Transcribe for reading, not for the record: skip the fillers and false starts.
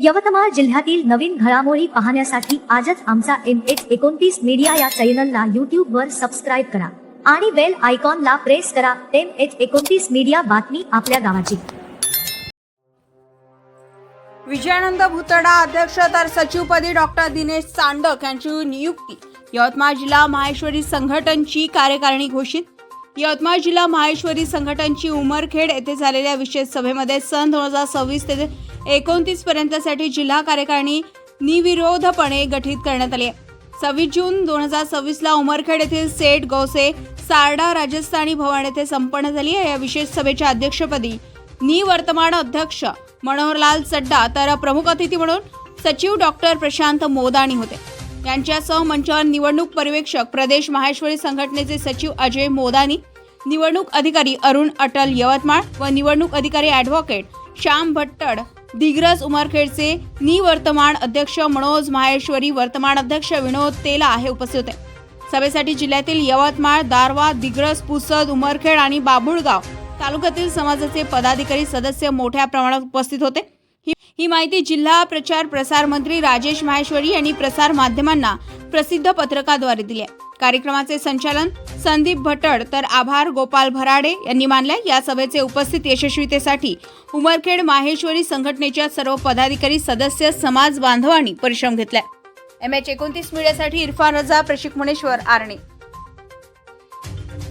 यवतमाळ जिल्ह्यातील नवीन घडामोडी पाहण्यासाठी आजच आमचा MH29 मीडिया या चॅनलला यूट्यूबवर सबस्क्राईब करा आणि बेल आयकॉनला प्रेस करा। MH29 मीडिया, बातमी आपल्या गावाची। विजयानंद भुतडा अध्यक्ष तर सचिवपदी डॉक्टर दिनेश चांडक यांची नियुक्ती। यवतमाळ जिल्हा माहेश्वरी संघटनची कार्यकारिणी घोषित। यवतमाळ जिल्हा माहेश्वरी संघटनची उमरखेड येथे झालेल्या विशेष सभेमध्ये सन 2026 ते 29 पर्यंतसाठी जिल्हा कार्यकारिणी निर्विरोधपणे गठीत करण्यात आली आहे। 26 जून 2026 ला उमरखेड येथील सेठ गौसे सारडा राजस्थानी भवन येथे संपन्न झाली। या विशेष सभेच्या अध्यक्षपदी निवर्तमान अध्यक्ष मनोहरलाल चड्डा तर प्रमुख अतिथी म्हणून सचिव डॉक्टर प्रशांत मोदाणी होते। यांच्यासह मंचावर निवडणूक पर्यवेक्षक प्रदेश माहेश्वरी संघटनेचे सचिव अजय मोदानी, निवडणूक अधिकारी अरुण अटल यवतमाळ व निवडणूक अधिकारी ॲडव्होकेट श्याम भट्टड दिग्रस उमरखेडचे निवर्तमान अध्यक्ष मनोज माहेश्वरी, वर्तमान अध्यक्ष विनोद तेला हे उपस्थित होते। सभेसाठी जिल्ह्यातील यवतमाळ, दारवा, दिग्रस, पुसद, उमरखेड आणि बाभुळगाव तालुक्यातील समाजाचे पदाधिकारी सदस्य मोठ्या प्रमाणात उपस्थित होते। ही माहिती जिल्हा प्रचार प्रसार मंत्री राजेश माहेश्वरी यांनी प्रसार माध्यमांना प्रसिद्ध पत्रकाद्वारे दिली आहे। कार्यक्रमाचे संचालन संदीप भट्टड तर आभार गोपाल भराडे यांनी मानले। या सभेचे उपस्थित यशस्वीतेसाठी उमरखेड माहेश्वरी संघटनेच्या सर्व पदाधिकारी सदस्य समाज बांधवांनी परिश्रम घेतलाय। MH29 मीडियासाठी इरफान रजा, प्रशिक मुनेश्वर, आरणे।